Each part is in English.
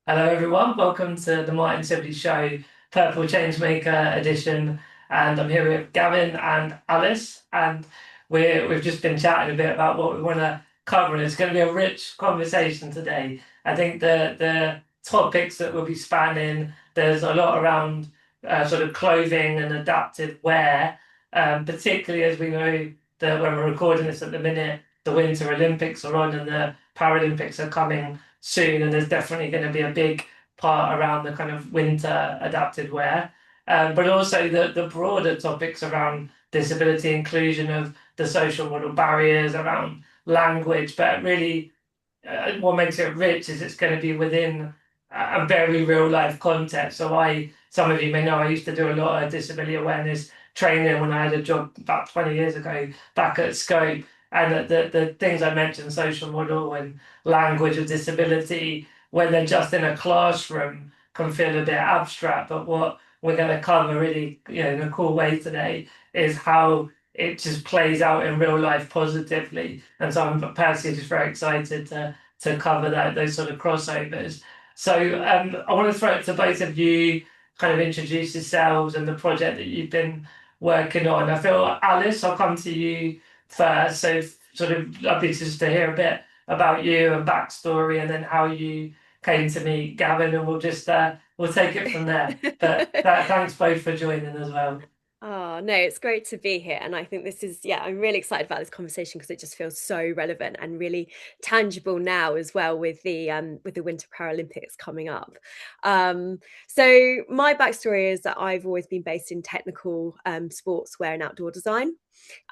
Hello, everyone. Welcome to the Martin Sibley Show, Purple Changemaker edition. And I'm here with Gavin and Alice. And we've just been chatting a bit about what we want to cover. It's going to be a rich conversation today. I think the topics that we'll be spanning, there's a lot around sort of clothing and adapted wear, particularly as we know that when we're recording this at the minute, the Winter Olympics are on and the Paralympics are coming soon, and there's definitely going to be a big part around the kind of winter adapted wear, but also the broader topics around disability inclusion of the social model barriers around language. But really, what makes it rich is it's going to be within a very real life context. Some of you may know, I used to do a lot of disability awareness training when I had a job about 20 years ago back at Scope. And the things I mentioned, social model and language of disability, when they're just in a classroom, can feel a bit abstract. But what we're going to cover really, in a cool way today is how it just plays out in real life positively. And so I'm personally just very excited to cover those sort of crossovers. So I want to throw it to both of you, kind of introduce yourselves and the project that you've been working on. I feel, Alice, I'll come to you first. So sort of lovely just to hear a bit about you and backstory, and then how you came to meet Gavin, and we'll take it from there. But thanks both for joining as well. Oh, no, it's great to be here. And I think I'm really excited about this conversation because it just feels so relevant and really tangible now as well with the Winter Paralympics coming up. So my backstory is that I've always been based in technical sportswear and outdoor design.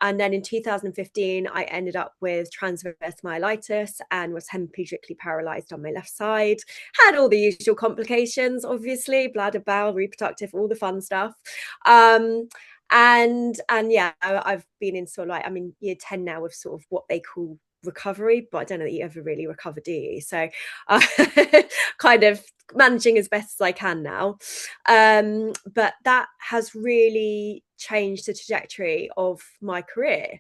And then in 2015, I ended up with transverse myelitis and was hemiplegically paralyzed on my left side. Had all the usual complications, obviously, bladder, bowel, reproductive, all the fun stuff. Um, and yeah, I've been in sort of like I'm in year 10 now of sort of what they call recovery, but I don't know that you ever really recover, do you? So uh, kind of managing as best as I can now. But that has really changed the trajectory of my career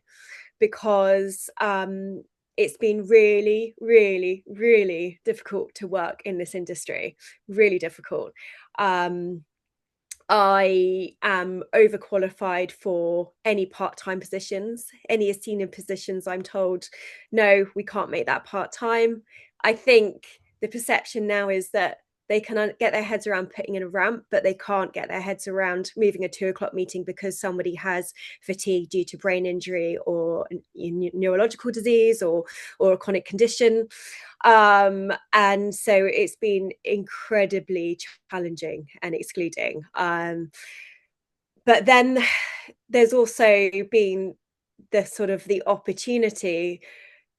because it's been really, really, really difficult to work in this industry, really difficult. Um, I am overqualified for any part-time positions, any senior positions. I'm told, no, we can't make that part-time. I think the perception now is that they can get their heads around putting in a ramp, but they can't get their heads around moving a 2 o'clock meeting because somebody has fatigue due to brain injury or neurological disease or a chronic condition. And so it's been incredibly challenging and excluding. But then there's also been the opportunity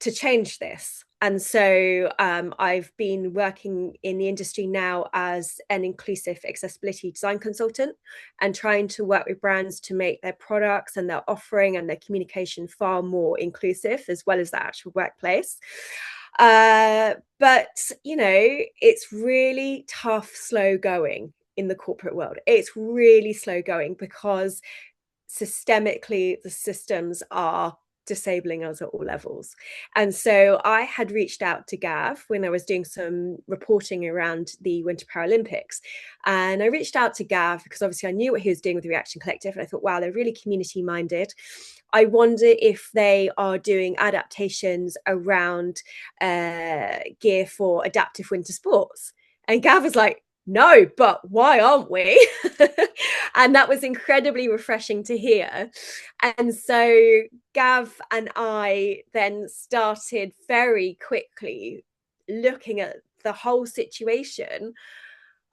to change this. And so I've been working in the industry now as an inclusive accessibility design consultant and trying to work with brands to make their products and their offering and their communication far more inclusive, as well as the actual workplace. But, it's really tough, slow going in the corporate world. It's really slow going because systemically the systems are disabling us at all levels. And so I had reached out to Gav when I was doing some reporting around the Winter Paralympics. And I reached out to Gav because obviously I knew what he was doing with the Reaction Collective. And I thought, wow, they're really community minded. I wonder if they are doing adaptations around gear for adaptive winter sports. And Gav was like, no, but why aren't we? And that was incredibly refreshing to hear. And so Gav and I then started very quickly looking at the whole situation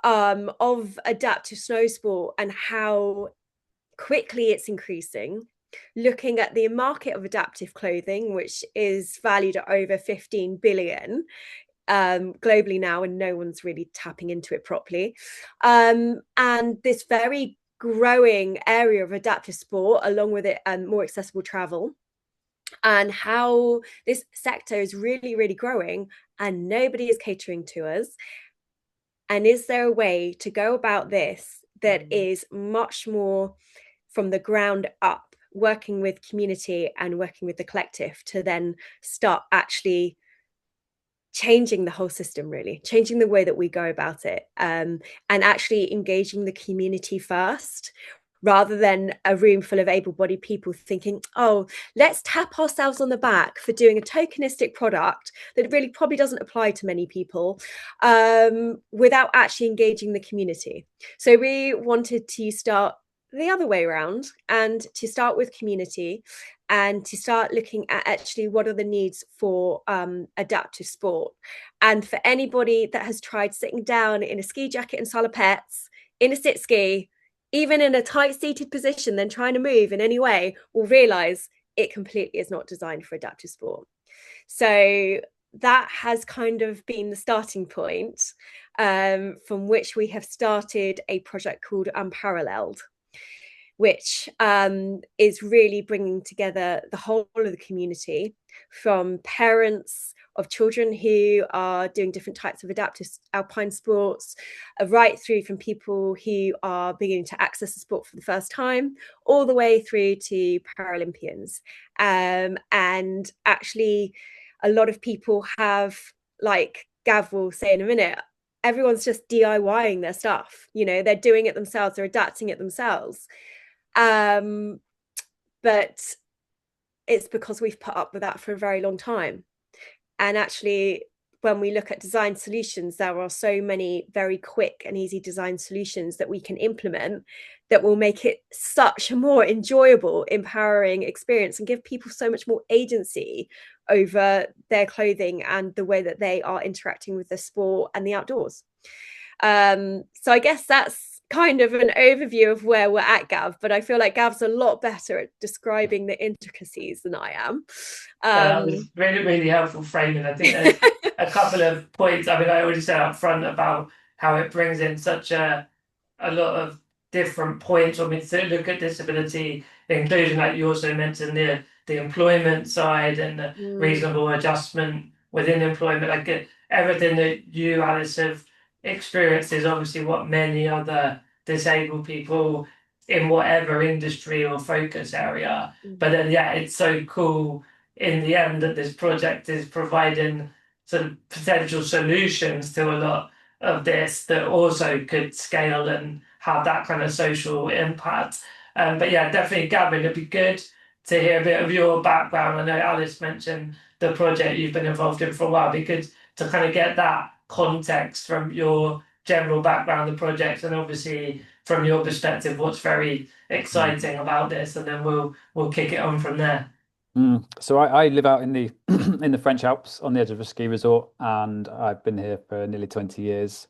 of adaptive snow sport and how quickly it's increasing, looking at the market of adaptive clothing, which is valued at over 15 billion globally now, and no one's really tapping into it properly. And this very growing area of adaptive sport, along with it, more accessible travel, and how this sector is really, really growing, and nobody is catering to us. And is there a way to go about this that is much more from the ground up, working with community and working with the collective to then start actually changing the whole system, really changing the way that we go about it, and actually engaging the community first, rather than a room full of able-bodied people thinking, oh, let's tap ourselves on the back for doing a tokenistic product that really probably doesn't apply to many people, without actually engaging the community. So we wanted to start the other way around, and to start with community, and to start looking at actually what are the needs for adaptive sport. And for anybody that has tried sitting down in a ski jacket and salopettes in a sit ski, even in a tight seated position, then trying to move in any way, will realize it completely is not designed for adaptive sport. So that has kind of been the starting point, from which we have started a project called Unparalleled, which is really bringing together the whole of the community, from parents of children who are doing different types of adaptive alpine sports, right through from people who are beginning to access the sport for the first time, all the way through to Paralympians. And actually, a lot of people have, like Gav will say in a minute, everyone's just DIYing their stuff. They're doing it themselves, they're adapting it themselves. But it's because we've put up with that for a very long time. And actually, when we look at design solutions, there are so many very quick and easy design solutions that we can implement that will make it such a more enjoyable, empowering experience, and give people so much more agency over their clothing and the way that they are interacting with the sport and the outdoors. So I guess that's kind of an overview of where we're at, Gav, but I feel like Gav's a lot better at describing the intricacies than I am. That was really, really helpful framing. I think there's a couple of points. I mean, I already said up front about how it brings in such a lot of different points. I mean, to look at disability inclusion, like you also mentioned the employment side and the reasonable adjustment within employment. Like everything that you, Alice, have experienced is obviously what many other disabled people in whatever industry or focus area. But then, yeah, it's so cool in the end that this project is providing sort of potential solutions to a lot of this that also could scale and have that kind of social impact. But yeah, definitely, Gavin, it'd be good to hear a bit of your background. I know Alice mentioned the project you've been involved in for a while. It'd be good to kind of get that context from your general background, the projects, and obviously from your perspective, what's very exciting about this, and then we'll kick it on from there. So I live out in the in the French Alps on the edge of a ski resort, and I've been here for nearly 20 years.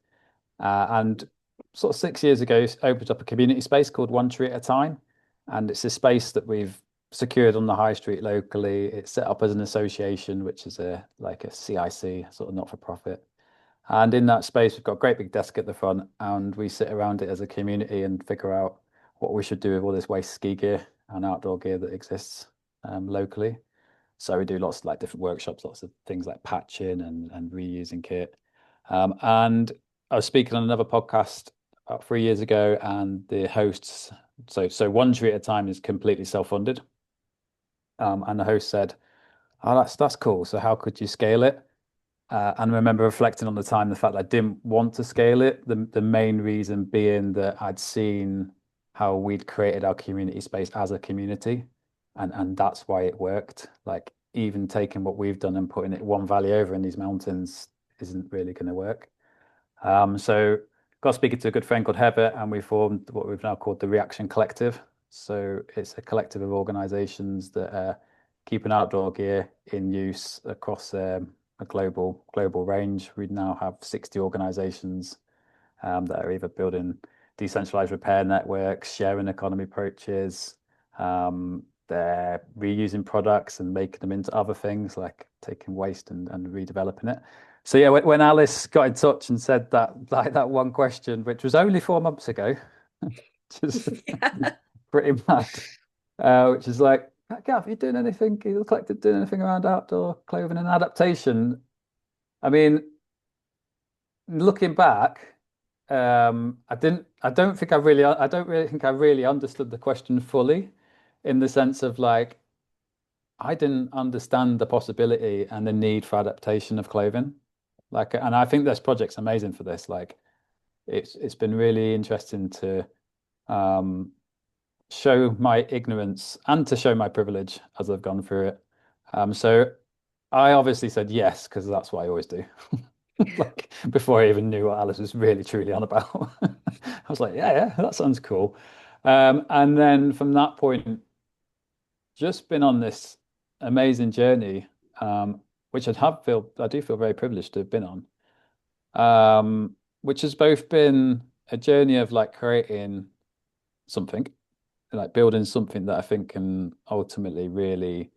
And sort of 6 years ago, opened up a community space called One Tree at a Time, and it's a space that we've secured on the high street locally. It's set up as an association, which is a CIC, sort of not for profit. And in that space, we've got a great big desk at the front, and we sit around it as a community and figure out what we should do with all this waste ski gear and outdoor gear that exists locally. So we do lots of different workshops, lots of things like patching and reusing kit. And I was speaking on another podcast about 3 years ago, and the hosts, so One Tree at a Time is completely self-funded. And the host said, "Oh, that's cool. So how could you scale it?" And I remember reflecting on the time, the fact that I didn't want to scale it. The main reason being that I'd seen how we'd created our community space as a community, and that's why it worked. Like, even taking what we've done and putting it one valley over in these mountains isn't really going to work. So got speaking to a good friend called Heather, and we formed what we've now called the Reaction Collective. So it's a collective of organizations that are keeping outdoor gear in use across a global range. We now have 60 organizations that are either building decentralized repair networks, sharing economy approaches. They're reusing products and making them into other things, like taking waste and redeveloping it. So yeah, when Alice got in touch and said that one question, which was only 4 months ago, which is pretty mad, which is like, Gav, you doing anything? You collective doing anything around outdoor clothing and adaptation? I mean, looking back, I don't really think I really understood the question fully, in the sense of I didn't understand the possibility and the need for adaptation of clothing. Like, and I think this project's amazing for this. Like, it's been really interesting to um, show my ignorance and to show my privilege as I've gone through it. So I obviously said yes because that's what I always do. Like before I even knew what Alice was really truly on about, I was like, yeah, yeah, that sounds cool. And then from that point, just been on this amazing journey, which I do feel very privileged to have been on, which has both been a journey of like creating something, like building something that I think can ultimately really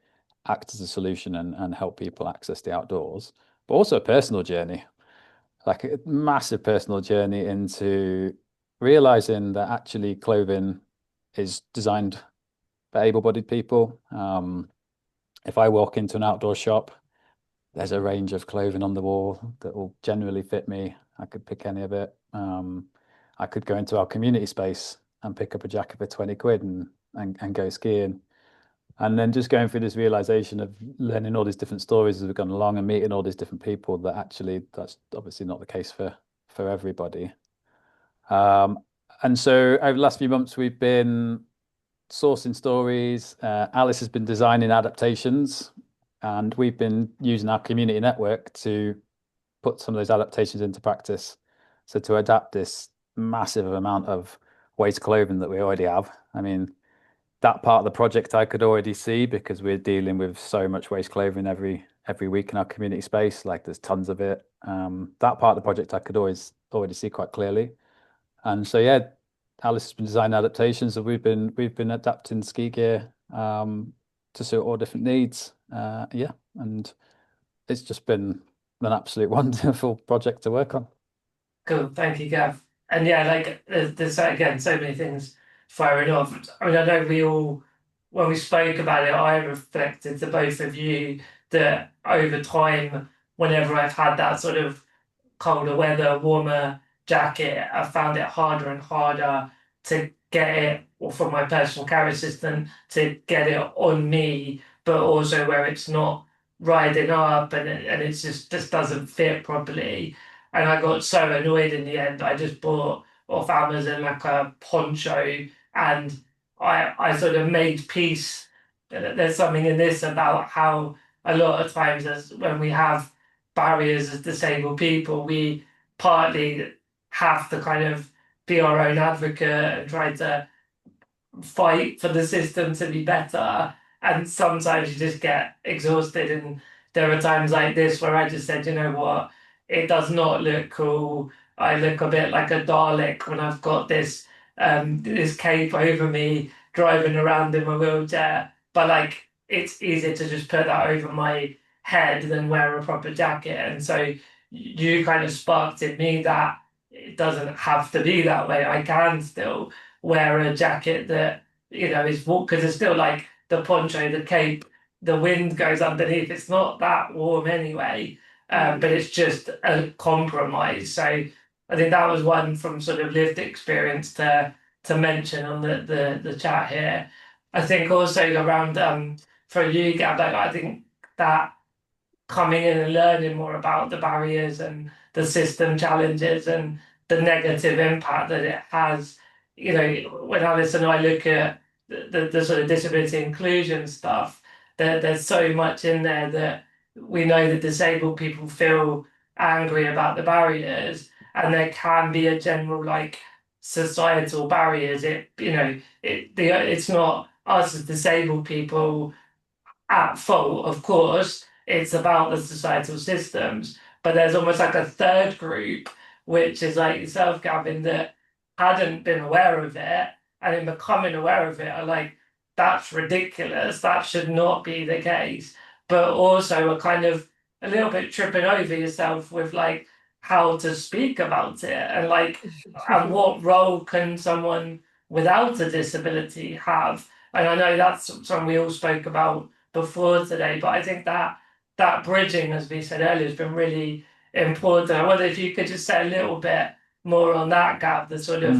act as a solution and help people access the outdoors, but also a personal journey, like a massive personal journey into realizing that actually clothing is designed for able-bodied people. If I walk into an outdoor shop, there's a range of clothing on the wall that will generally fit me. I could pick any of it. I could go into our community space and pick up a jacket for 20 quid and go skiing. And then just going through this realization of learning all these different stories as we've gone along and meeting all these different people, that actually that's obviously not the case for everybody. And so over the last few months, we've been sourcing stories. Alice has been designing adaptations, and we've been using our community network to put some of those adaptations into practice. So to adapt this massive amount of waste clothing that we already have. I mean, that part of the project I could already see because we're dealing with so much waste clothing every week in our community space. Like there's tons of it. That part of the project I could already see quite clearly. And so yeah, Alice has been designing adaptations, and we've been adapting ski gear to suit all different needs. Yeah, and it's just been an absolute wonderful project to work on. Cool, thank you, Gav. And yeah, like there's again so many things firing off. I mean, I know we all, when we spoke about it, I reflected to both of you that over time, whenever I've had that sort of colder weather, warmer jacket, I found it harder and harder to get it, or for my personal care assistant to get it on me, but also where it's not riding up and it just doesn't fit properly. And I got so annoyed in the end, I just bought off Amazon like a poncho, and I sort of made peace. There's something in this about how a lot of times as when we have barriers as disabled people, we partly have to kind of be our own advocate and try to fight for the system to be better. And sometimes you just get exhausted. And there are times like this where I just said, you know what, it does not look cool. I look a bit like a Dalek when I've got this cape over me driving around in my wheelchair. But like it's easier to just put that over my head than wear a proper jacket. And so you kind of sparked in me that it doesn't have to be that way. I can still wear a jacket that is warm, because it's still like the poncho, the cape, the wind goes underneath. It's not that warm anyway, but it's just a compromise. So I think that was one from sort of lived experience to mention on the chat here. I think also around for you, Gab, like, I think that coming in and learning more about the barriers and the system challenges and the negative impact that it has. When Alice and I look at the sort of disability inclusion stuff, there's so much in there that we know that disabled people feel angry about the barriers, and there can be a general like societal barriers. It's not us as disabled people at fault, of course. It's about the societal systems. But there's almost like a third group, which is like yourself, Gavin, that hadn't been aware of it, and in becoming aware of it are like, that's ridiculous. That should not be the case. But also are kind of a little bit tripping over yourself with like how to speak about it, and like and what role can someone without a disability have. And I know that's something we all spoke about before today, but I think that bridging, as we said earlier, has been really important. I wonder if you could just say a little bit more on that, Gab, the sort of,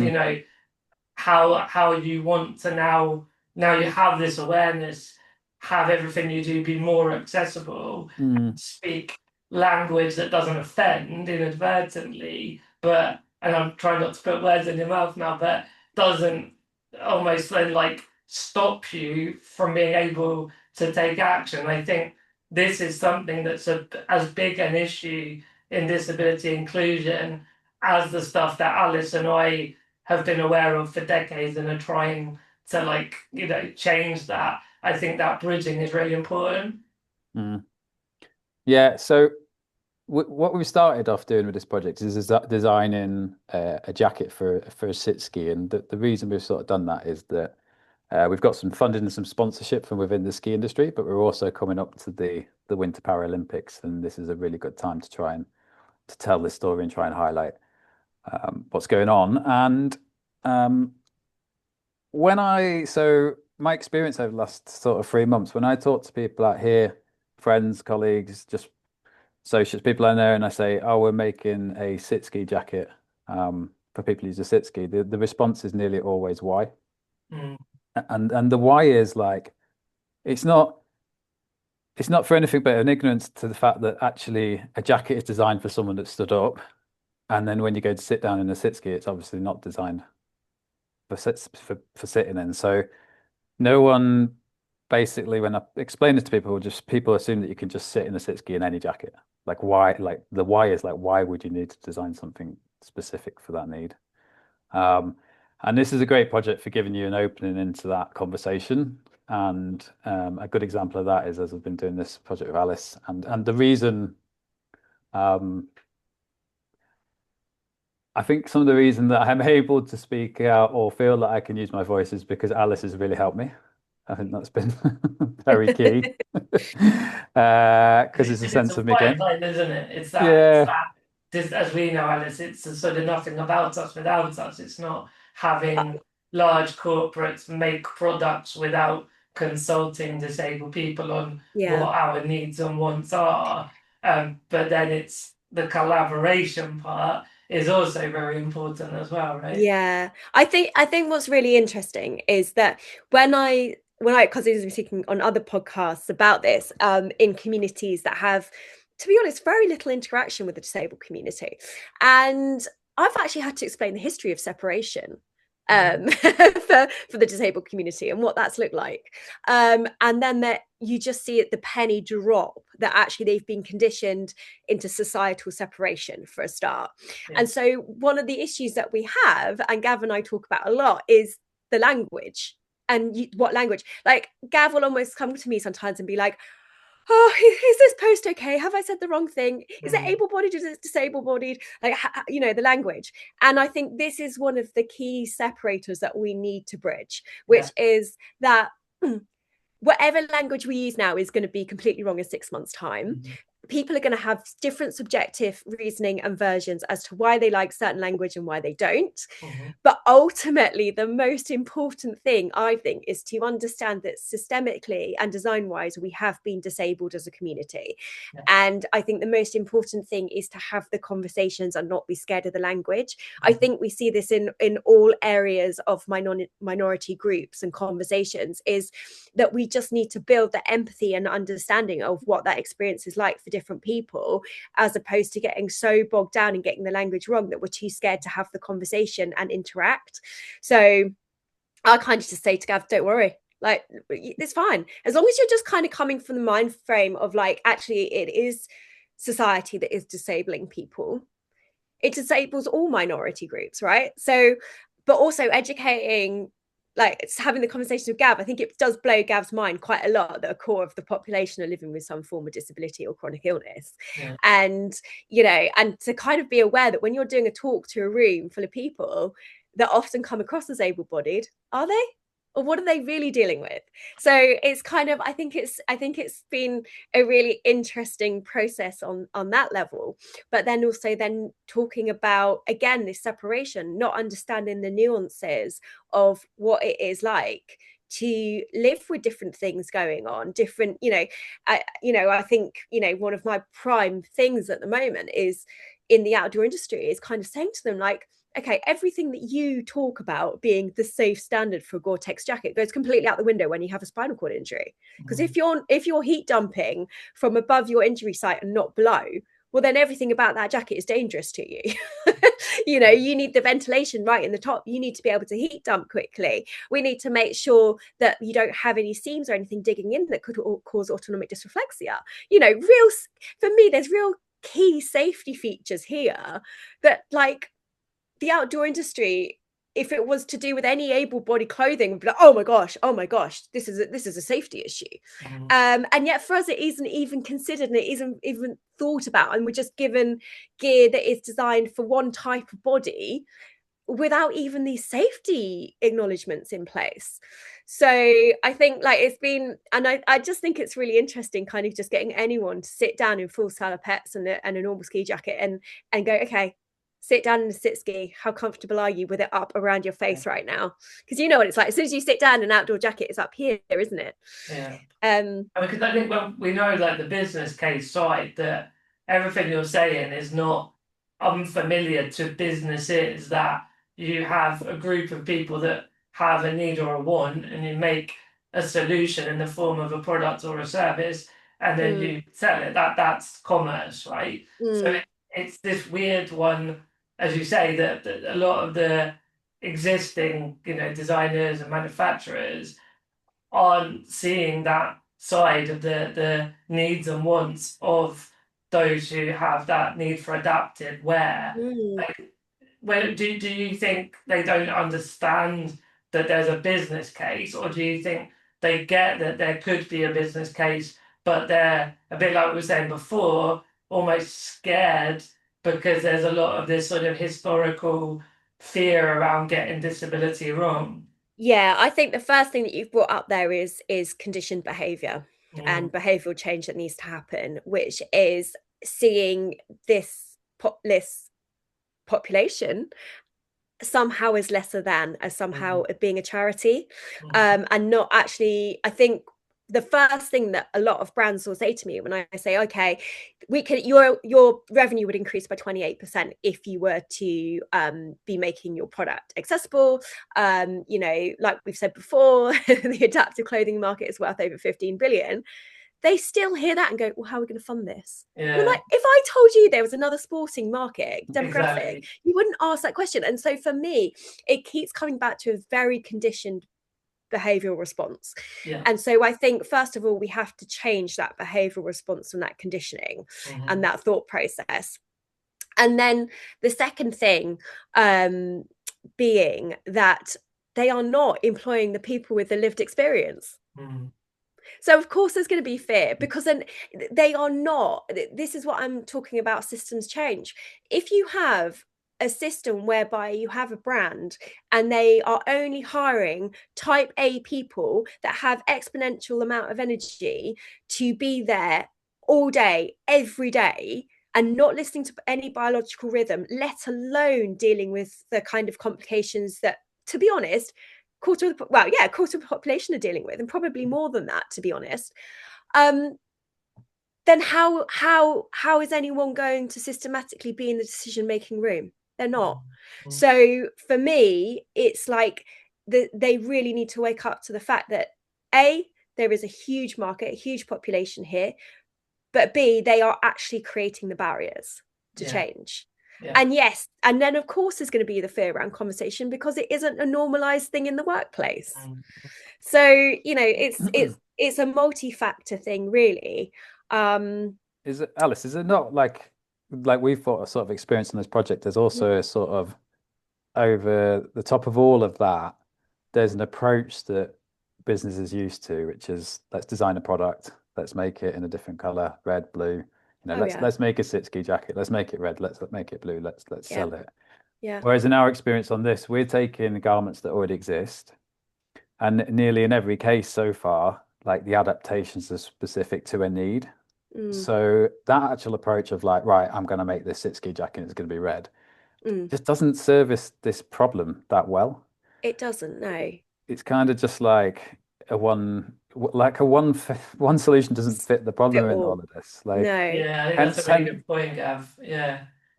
how you want to now you have this awareness, have everything you do be more accessible, speak language that doesn't offend inadvertently, but, and I'm trying not to put words in your mouth now, but doesn't almost then like stop you from being able to take action. I think this is something that's as big an issue in disability inclusion as the stuff that Alice and I have been aware of for decades and are trying to like, change that. I think that bridging is really important. Mm. Yeah, so what we've started off doing with this project is designing a jacket for a sit ski, and the reason we've sort of done that is that we've got some funding and some sponsorship from within the ski industry, but we're also coming up to the Winter Paralympics, and this is a really good time to try and to tell this story and try and highlight what's going on. And so my experience over the last sort of 3 months, when I talk to people out here, friends, colleagues, just associates, people I know, and I say, "Oh, we're making a sit ski jacket for people who use a sit ski," the response is nearly always why. Mm. And the why is like it's not for anything but an ignorance to the fact that actually a jacket is designed for someone that stood up, and then when you go to sit down in a sit ski, it's obviously not designed for sitting in. So no one basically, when I explain this to people, just people assume that you can just sit in a sit ski in any jacket. Like why? Like the why is like why would you need to design something specific for that need? And this is a great project for giving you an opening into that conversation. And a good example of that is as I've been doing this project with Alice, and the reason I think some of the reason that I'm able to speak out or feel that I can use my voice is because Alice has really helped me. I think that's been very key because it's a It's sense a of me fine again. line, isn't it? It's Yeah, that just as we know, Alice, it's a sort of nothing about us without us. It's not having large corporates make products without consulting disabled people on Yeah. what our needs and wants are. But then it's the collaboration part is also very important as well, right? Yeah, I think what's really interesting is that when I because I've been speaking on other podcasts about this in communities that have, to be honest, very little interaction with the disabled community, and I've actually had to explain the history of separation for the disabled community and what that's looked like, and then that you just see it the penny drop that actually they've been conditioned into societal separation for a start. Yeah. And so one of the issues that we have, and Gavin and I talk about a lot, is the language. And what language? Like Gav will almost come to me sometimes and be like, "Oh, is this post okay? Have I said the wrong thing? Is it able-bodied? Is it disabled-bodied?" Like, the language. And I think this is one of the key separators that we need to bridge, which is that whatever language we use now is going to be completely wrong in 6 months' time. People are going to have different subjective reasoning and versions as to why they like certain language and why they don't. But ultimately, the most important thing, I think, is to understand that systemically and design-wise, we have been disabled as a community. And I think the most important thing is to have the conversations and not be scared of the language. I think we see this in all areas of minority groups and conversations, is that we just need to build the empathy and understanding of what that experience is like for different people, as opposed to getting so bogged down and getting the language wrong that we're too scared to have the conversation and interact. So I kind of just say to Gav, don't worry, like it's fine, as long as you're just kind of coming from the mind frame of like, actually it is society that is disabling people. It disables all minority groups, right? So, but also educating, like it's having the conversation with Gav, I think it does blow Gav's mind quite a lot that a core of the population are living with some form of disability or chronic illness. And and to kind of be aware that when you're doing a talk to a room full of people that often come across as able-bodied, are they, or what are they really dealing with? So it's kind of, I think it's been a really interesting process on that level. But then also then talking about, again, this separation, not understanding the nuances of what it is like to live with different things going on, different, I think, one of my prime things at the moment is in the outdoor industry is kind of saying to them, like, okay, everything that you talk about being the safe standard for a Gore-Tex jacket goes completely out the window when you have a spinal cord injury. Because if you're heat dumping from above your injury site and not below, well, then everything about that jacket is dangerous to you. You know, you need the ventilation right in the top. You need to be able to heat dump quickly. We need to make sure that you don't have any seams or anything digging in that could cause autonomic dysreflexia. You know, for me, there's real key safety features here that, like, the outdoor industry, if it was to do with any able-bodied clothing, would be like, oh my gosh, this is a safety issue. And yet for us, it isn't even considered, and it isn't even thought about, and we're just given gear that is designed for one type of body without even these safety acknowledgements in place. So I think, like, it's been, and I just think it's really interesting, kind of just getting anyone to sit down in full salopettes and a normal ski jacket and go, okay, sit down in a sit ski. How comfortable are you with it up around your face right now? Because you know what it's like. As soon as you sit down in an outdoor jacket, it's up here, isn't it? Yeah. Because I think when we know, like, the business case side, that everything you're saying is not unfamiliar to businesses, that you have a group of people that have a need or a want, and you make a solution in the form of a product or a service, and then you sell it. That's commerce, right? So it's this weird one, as you say, that a lot of the existing, you know, designers and manufacturers aren't seeing that side of the needs and wants of those who have that need for adapted wear. Like, do you think they don't understand that there's a business case, or do you think they get that there could be a business case, but they're a bit like we were saying before, almost scared because there's a lot of this sort of historical fear around getting disability wrong? Yeah, I think the first thing that you've brought up there is conditioned behavior and behavioral change that needs to happen, which is seeing this population somehow as lesser than, as somehow being a charity, and not actually. I think the first thing that a lot of brands will say to me when I say, okay, we can, your revenue would increase by 28% if you were to be making your product accessible. You know, like we've said before, the adaptive clothing market is worth over 15 billion. They still hear that and go, well, how are we going to fund this? And I'm like, if I told you there was another sporting market demographic, you wouldn't ask that question. And so for me, it keeps coming back to a very conditioned behavioral response. And so I think, first of all, we have to change that behavioral response from that conditioning and that thought process. And then the second thing being that they are not employing the people with the lived experience. So of course there's going to be fear, because then they are not. This is what I'm talking about, systems change. If you have a system whereby you have a brand and they are only hiring type A people that have exponential amount of energy to be there all day, every day, and not listening to any biological rhythm, let alone dealing with the kind of complications that, to be honest, quarter of the population are dealing with, and probably more than that, to be honest, then how is anyone going to systematically be in the decision-making room? They're not. So for me, it's like they really need to wake up to the fact that A, there is a huge market, a huge population here, but B, they are actually creating the barriers to change. And yes, and then of course there's going to be the fear around conversation, because it isn't a normalized thing in the workplace. So, you know, it's a multi-factor thing, really. Is it, Alice, is it not like we've got a sort of experience on this project, there's also a sort of, over the top of all of that, there's an approach that business is used to, which is, let's design a product, let's make it in a different color, red, blue, you know, let's make a sit ski jacket, let's make it red, let's make it blue, let's sell it. Whereas in our experience on this, we're taking garments that already exist, and nearly in every case so far, like, the adaptations are specific to a need. So that actual approach of, like, right, I'm going to make this sit ski jacket, it's going to be red, just doesn't service this problem that well. It doesn't, no. It's kind of just like one solution doesn't fit the problem in all of this. Like, I think that's a really good point, Gav.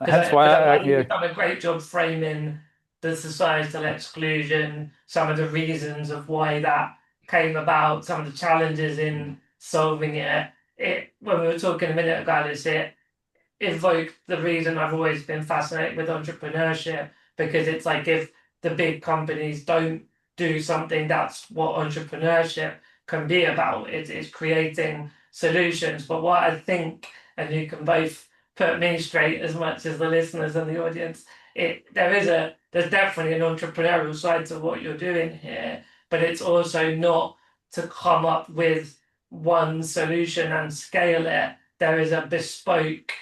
hence Because why I think you've done a great job framing the societal exclusion, some of the reasons of why that came about, some of the challenges in solving it. When we were talking a minute ago, Alice, it evoked the reason I've always been fascinated with entrepreneurship, because it's like if the big companies don't do something, that's what entrepreneurship can be about. It's creating solutions. But what I think, and you can both put me straight as much as the listeners and the audience, there's definitely an entrepreneurial side to what you're doing here, but it's also not to come up with one solution and scale it. There is a bespoke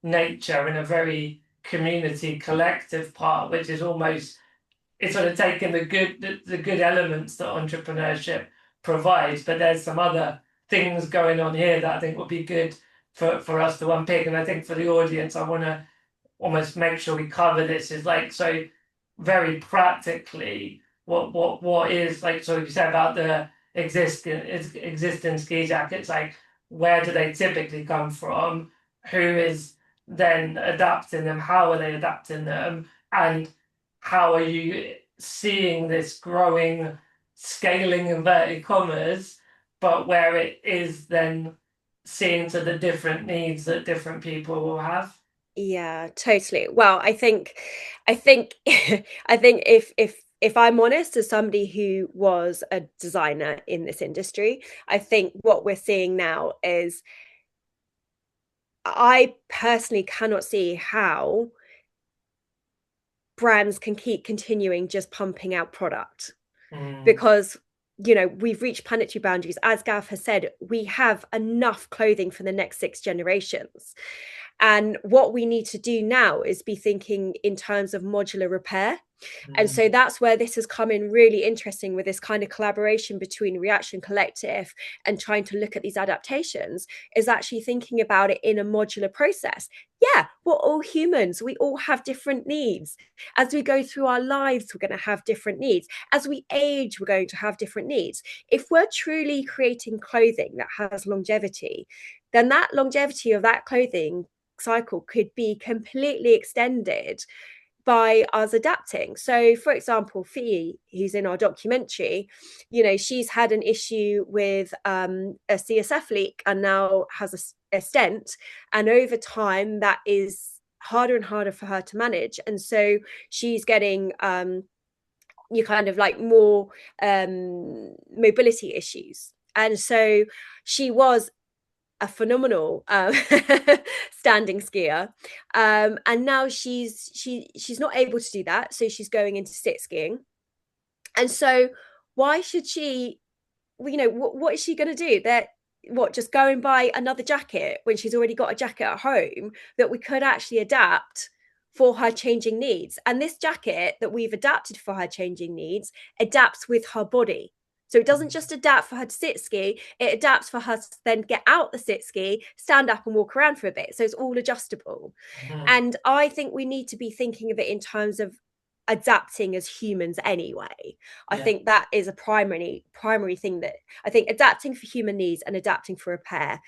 nature and a very community collective part, which is almost, it's sort of taking the good elements that entrepreneurship provides, but there's some other things going on here that I think would be good for us to unpick. And I think for the audience, I want to almost make sure we cover this, is like, so very practically, what is, like, so you said about the existing ski jackets, like where do they typically come from, who is then adapting them, how are they adapting them, and how are you seeing this growing, scaling inverted commas, but where it is then seeing to the different needs that different people will have. Yeah, totally. Well, I think I think if I'm honest, as somebody who was a designer in this industry, I think what we're seeing now is, I personally cannot see how brands can keep continuing just pumping out product, because we've reached planetary boundaries. As Gav has said, we have enough clothing for the next 6 generations. And what we need to do now is be thinking in terms of modular repair. And so that's where this has come in really interesting, with this kind of collaboration between Reaction Collective and trying to look at these adaptations, is actually thinking about it in a modular process. Yeah, we're all humans. We all have different needs. As we go through our lives, we're going to have different needs. As we age, we're going to have different needs. If we're truly creating clothing that has longevity, then that longevity of that clothing cycle could be completely extended by us adapting. So, for example, Fee, who's in our documentary, she's had an issue with a CSF leak and now has a stent. And over time, that is harder and harder for her to manage. And so she's getting you kind of like more mobility issues. And so she was a phenomenal standing skier, and now she's not able to do that, so she's going into sit skiing. And so why should she, what is she going to do? That just go and buy another jacket when she's already got a jacket at home that we could actually adapt for her changing needs? And this jacket that we've adapted for her changing needs adapts with her body. So it doesn't just adapt for her to sit ski, it adapts for her to then get out the sit ski, stand up and walk around for a bit. So it's all adjustable. And I think we need to be thinking of it in terms of adapting as humans anyway. I think that is a primary thing, that I think adapting for human needs and adapting for repair,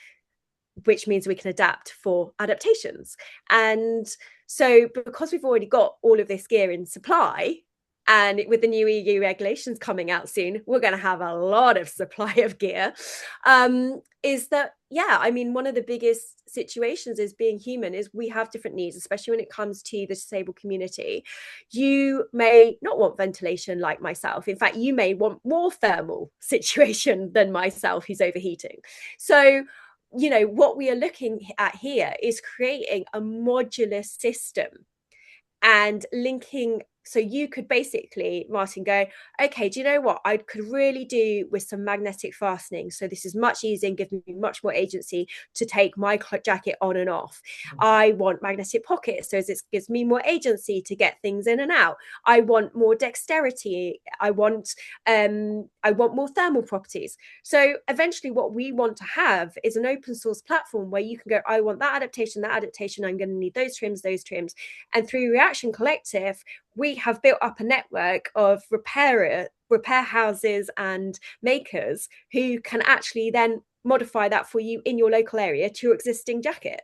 which means we can adapt for adaptations. And so because we've already got all of this gear in supply, and with the new EU regulations coming out soon, we're going to have a lot of supply of gear. Is that, one of the biggest situations is being human is we have different needs, especially when it comes to the disabled community. You may not want ventilation like myself. In fact, you may want more thermal situation than myself, who's overheating. So, what we are looking at here is creating a modular system and linking. So you could basically, Martin, go, okay, do you know what I could really do with some magnetic fastening? So this is much easier and gives me much more agency to take my jacket on and off. I want magnetic pockets, so it gives me more agency to get things in and out. I want more dexterity. I want more thermal properties. So eventually what we want to have is an open source platform where you can go, I want that adaptation, I'm going to need those trims. And through Reaction Collective, we have built up a network of repair houses and makers who can actually then modify that for you in your local area to your existing jacket.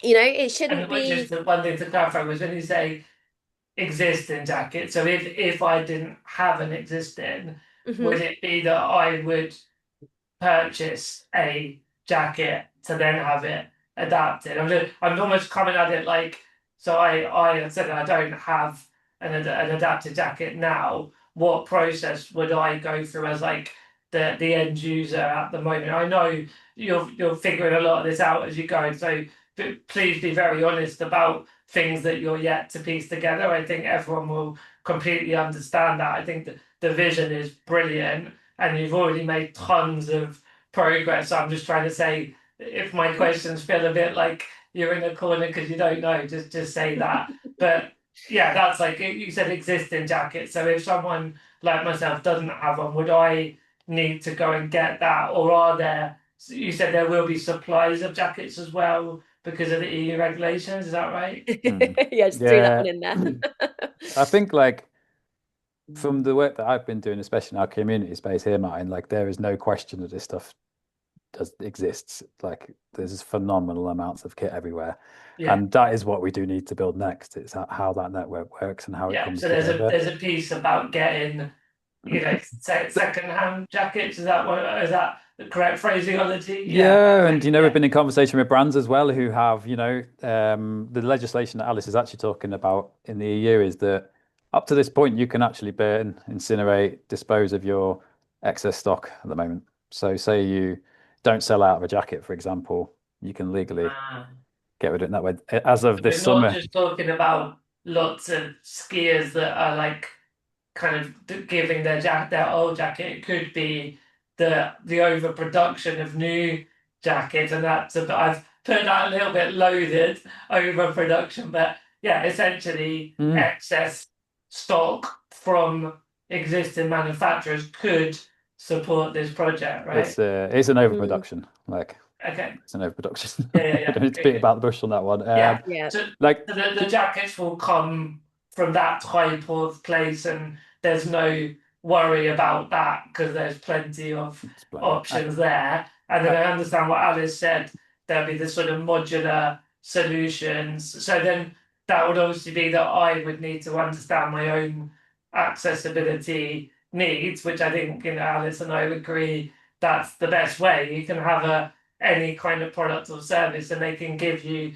It shouldn't And which is be. the one thing to clarify was when you say existing jacket. So if I didn't have an existing, would Mhm. it be that I would purchase a jacket to then have it adapted? I'm almost coming at it like, so I said I don't have an adapted jacket now. What process would I go through as like the end user at the moment? I know you're figuring a lot of this out as you go, so please be very honest about things that you're yet to piece together. I think everyone will completely understand that. I think that the vision is brilliant and you've already made tons of progress. So I'm just trying to say, if my questions feel a bit like you're in a corner because you don't know, just say that. But yeah, that's like you said, existing jackets. So if someone like myself doesn't have one, would I need to go and get that, or are there? You said there will be supplies of jackets as well because of the EU regulations. Is that right? Yeah, just threw that Yeah. one in there. I think like from the work that I've been doing, especially in our community space here, Martin, like there is no question that this stuff does exists. Like there's phenomenal amounts of kit everywhere, Yeah. and that is what we do need to build next. It's how that network works and how it Yeah. comes So there's a together. there's a piece about getting, second-hand jackets. Is that the correct phraseology? Yeah. Yeah, and Okay. we've Yeah. been in conversation with brands as well who have, the legislation that Alice is actually talking about in the EU is that up to this point you can actually burn, incinerate, dispose of your excess stock at the moment. So say you don't sell out of a jacket, for example, you can legally Ah. get rid of it that way. As of this We're not summer, just talking about lots of skiers that are like kind of giving their old jacket. It could be the overproduction of new jackets, and that's I've put that a little bit loaded overproduction, but yeah, essentially mm, excess stock from existing manufacturers could support this project, right? it's an Mm, overproduction. Like Okay. it's an overproduction. Yeah, yeah, We yeah. don't need to beat Okay. about the bush on that one. Yeah. yeah. So Like the jackets will come from that type of place, and there's no worry about that because there's plenty of it's plenty. options there. And then I understand what Alice said, there'll be this sort of modular solutions. So then that would obviously be that I would need to understand my own accessibility needs, which I think, Alice and I agree that's the best way. You can have any kind of product or service and they can give you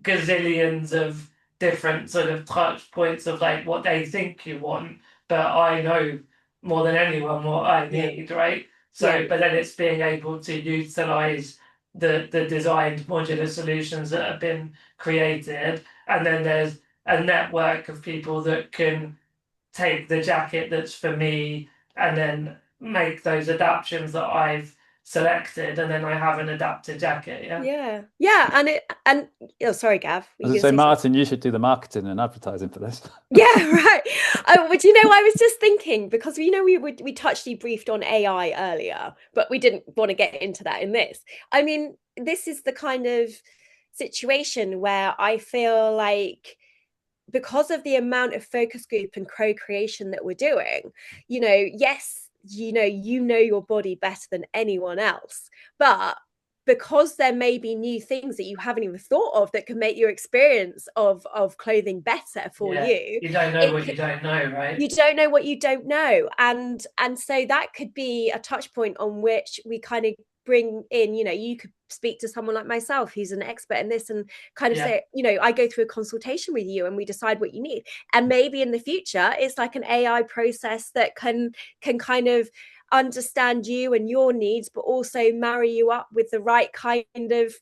gazillions of different sort of touch points of like what they think you want, but I know more than anyone what I Yeah. need, right? Yeah. So, but then it's being able to utilize the designed modular solutions that have been created, and then there's a network of people that can take the jacket that's for me and then make those adaptations that I've selected, and then I have an adapted jacket. Yeah. Yeah. Yeah. And oh, sorry, Gav. Were I you was going gonna to say, say something? Martin, you should do the marketing and advertising for this. Yeah, right. But I was just thinking because we touched, you briefed on AI earlier, but we didn't want to get into that in this. I mean, this is the kind of situation where I feel like because of the amount of focus group and co-creation that we're doing, yes, your body better than anyone else, but because there may be new things that you haven't even thought of that can make your experience of clothing better for Yeah, you, you don't know it what you don't know, right? you don't know what you don't know, and so that could be a touch point on which we kind of bring in, you could speak to someone like myself who's an expert in this and kind of Yeah, say, I go through a consultation with you and we decide what you need, and maybe in the future it's like an AI process that can kind of understand you and your needs, but also marry you up with the right kind of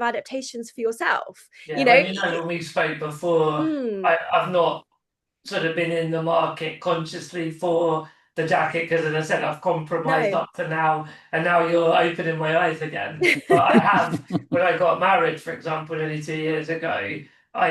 adaptations for yourself, yeah. When we spoke before, Mm, I've not sort of been in the market consciously for the jacket because, as I said, I've compromised no. up to now, and now you're opening my eyes again. But I have, when I got married, for example, nearly 2 years ago, I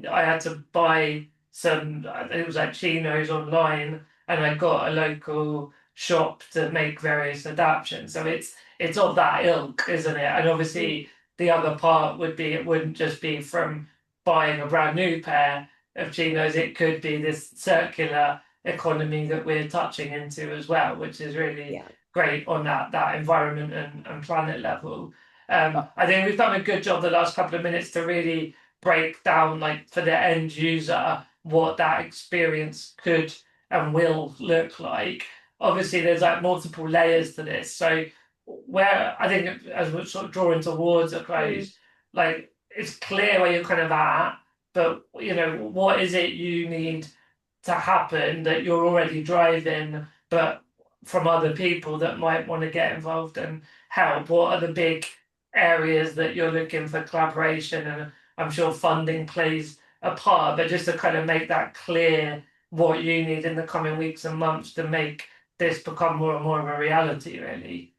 had to buy some, it was like chinos online, and I got a local shop to make various adaptations. So it's of that ilk, isn't it? And obviously, the other part would be it wouldn't just be from buying a brand new pair of chinos, it could be this circular economy that we're touching into as well, which is really Yeah. great on that environment and planet level. I think we've done a good job the last couple of minutes to really break down, like, for the end user, what that experience could and will look like. Obviously, there's like multiple layers to this. So where I think as we're sort of drawing towards a close, like, it's clear where you're kind of at, but what is it you need to happen that you're already driving, but from other people that might want to get involved and help? What are the big areas that you're looking for collaboration? And I'm sure funding plays a part, but just to kind of make that clear what you need in the coming weeks and months to make this become more and more of a reality, really.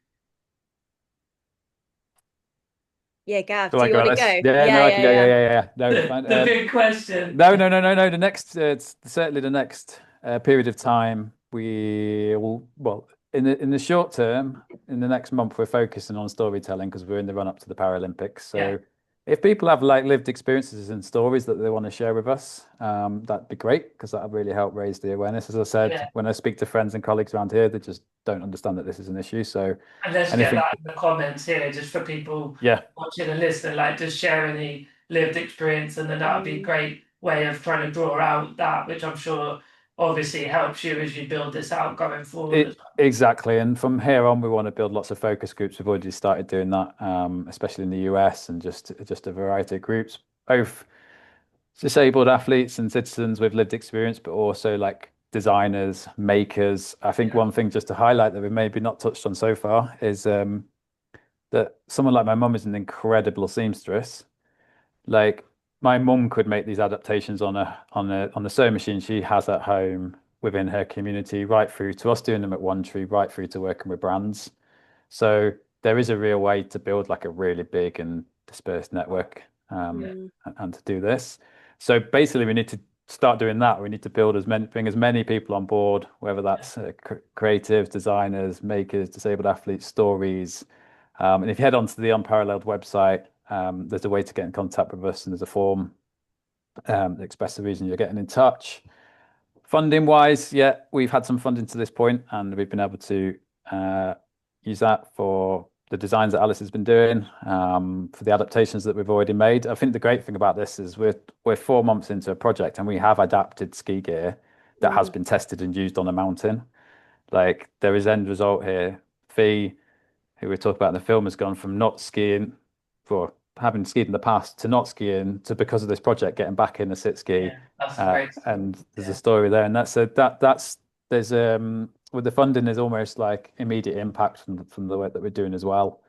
Yeah, Gav, Shall do I you go want on to this? go? Yeah, no, I can go. Yeah. No, it's fine. The big question. No. The next, it's certainly the next period of time. We will, well, in the short term, in the next month, we're focusing on storytelling because we're in the run up to the Paralympics. So Yeah. if people have like lived experiences and stories that they want to share with us, that'd be great because that would really help raise the awareness. As I said, when I speak to friends and colleagues around here, they just don't understand that this is an issue. So and let's get that in the comments here, just for people watching and listening, like, just share any lived experience, and then that would be a great way of trying to draw out that, which I'm sure obviously helps you as you build this out going forward. Exactly. And from here on, we want to build lots of focus groups. We've already started doing that, especially in the US, and just a variety of groups, both disabled athletes and citizens with lived experience, but also like designers, makers. I think one thing just to highlight that we've maybe not touched on so far is that someone like my mum is an incredible seamstress. Like, my mum could make these adaptations on a sewing machine she has at home within her community, right through to us doing them at One Tree, right through to working with brands. So there is a real way to build like a really big and dispersed network, and to do this. So basically, we need to start doing that. We need to bring as many people on board, whether that's creatives, designers, makers, disabled athletes, stories. And if you head onto the Unparalleled website, there's a way to get in contact with us, and there's a form that expresses the reason you're getting in touch. Funding wise, we've had some funding to this point, and we've been able to use that for the designs that Alice has been doing, for the adaptations that we've already made. I think the great thing about this is we're 4 months into a project, and we have adapted ski gear that has been tested and used on a mountain. Like, there is end result here. Fee, who we talk about in the film, has gone from not skiing, for having skied in the past, to not skiing, to, because of this project, getting back in a sit ski. That's great. And there's a story there, and that's there's with the funding, there's almost like immediate impact from the work that we're doing as well.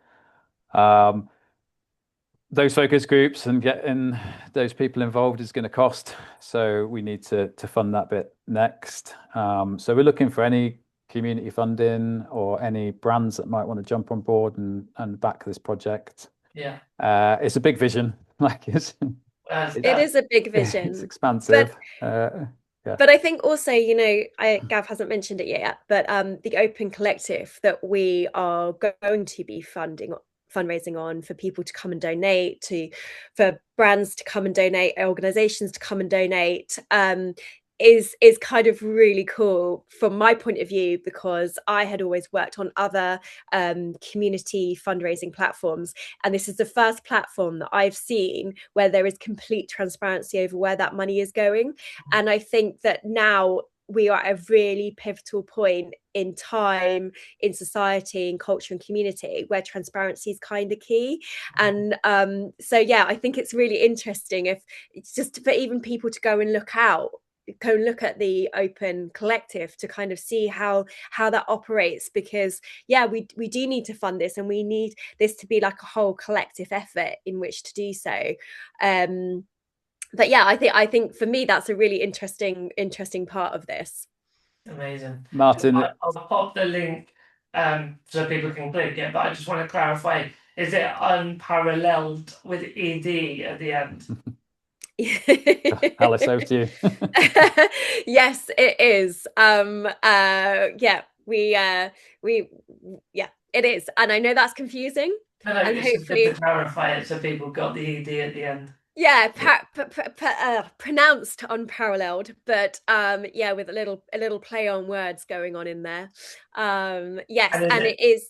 Those focus groups and getting those people involved is going to cost, so we need to fund that bit next. So we're looking for any community funding or any brands that might want to jump on board and back this project. It's a big vision. Like, it is a big vision. It's expansive. But I think also, Gav hasn't mentioned it yet, but the Open Collective that we are going to be fundraising on, for people to come and donate, for brands to come and donate, organizations to come and donate, is kind of really cool from my point of view, because I had always worked on other community fundraising platforms, and this is the first platform that I've seen where there is complete transparency over where that money is going. And I think that now we are at a really pivotal point in time, in society, in culture and community, where transparency is kind of key. And so I think it's really interesting, if it's just for even people to go and look at the Open Collective to kind of see how that operates, because we do need to fund this, and we need this to be like a whole collective effort in which to do so. But I think for me that's a really interesting part of this. Amazing. Martin, I'll pop the link so people can click it, but I just want to clarify, is it Unparalleled with ED at the end? Alice, over to you. Yes, it is. It is, and I know that's confusing. No, and hopefully to clarify it so people got the ED at the end. Pronounced Unparalleled, but with a little play on words going on in there. Yes, and it is.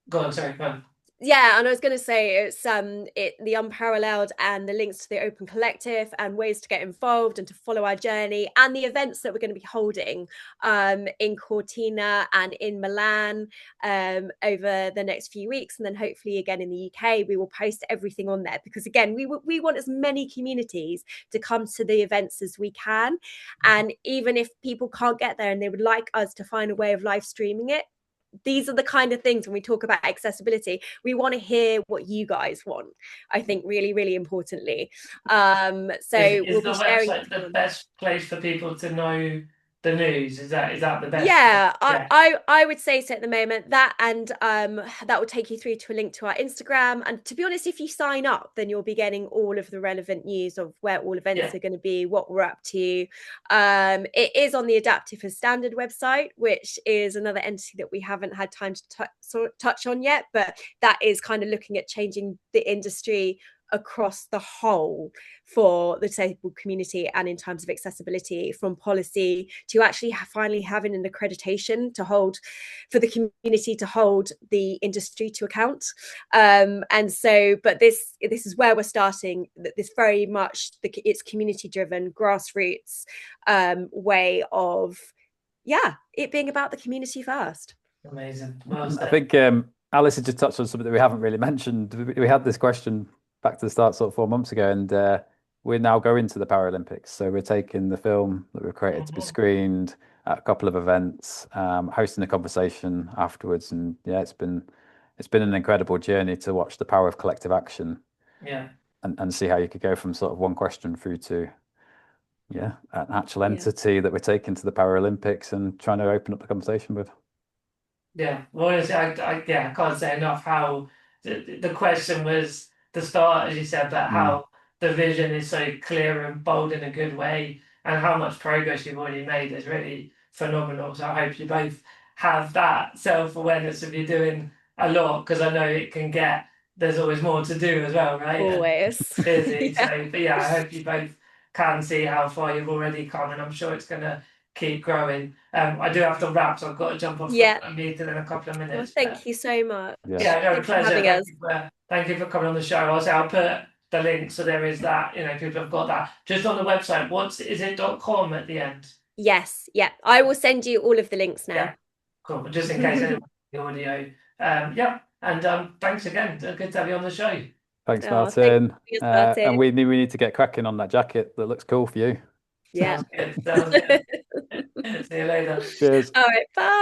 Go on, sorry, go on. Yeah, and I was going to say it's the Unparalleled and the links to the Open Collective and ways to get involved and to follow our journey and the events that we're going to be holding in Cortina and in Milan over the next few weeks, and then hopefully again in the UK. We will post everything on there because again we want as many communities to come to the events as we can, and even if people can't get there and they would like us to find a way of live streaming it, these are the kind of things when we talk about accessibility, we want to hear what you guys want, I think, really, really importantly. So is we'll the be sharing website the best place for people to know the news? Is that the best? Yeah, Yeah. I would say so at the moment. That and that will take you through to a link to our Instagram. And to be honest, if you sign up, then you'll be getting all of the relevant news of where all events are going to be, what we're up to. It is on the Adaptive as Standard website, which is another entity that we haven't had time to touch on yet, but that is kind of looking at changing the industry across the whole for the disabled community and in terms of accessibility, from policy to actually finally having an accreditation to hold for the community to hold the industry to account. And so, but this is where we're starting. This very much it's community driven, grassroots way of it being about the community first. Amazing. Well said. I think Alice had just touched on something that we haven't really mentioned. We had this question back to the start sort of 4 months ago, and we're now going to the Paralympics. So we're taking the film that we've created to be screened at a couple of events, hosting a conversation afterwards, and it's been an incredible journey to watch the power of collective action. Yeah. And see how you could go from sort of one question through to an actual entity that we're taking to the Paralympics and trying to open up the conversation with. Yeah, well, honestly, I can't say enough how the question was the start, as you said, but how the vision is so clear and bold in a good way, and how much progress you've already made is really phenomenal. So I hope you both have that self-awareness of you doing a lot, because I know it can get, there's always more to do as well, right? Always. Busy. So, but I hope you both can see how far you've already come, and I'm sure it's going to keep growing. I do have to wrap, so I've got to jump off a meeting in a couple of minutes. Well, thank you so much. No, pleasure. Thank you for coming on the show. I'll put the link, so there is that, people have got that. Just on the website, is it .com at the end? Yes, I will send you all of the links now. Yeah. Cool, just in case anyone the audio. And thanks again. Good to have you on the show. Thanks, Martin. And we need to get cracking on that jacket that looks cool for you. Yeah. Sounds good. See you later. Cheers. All right, bye.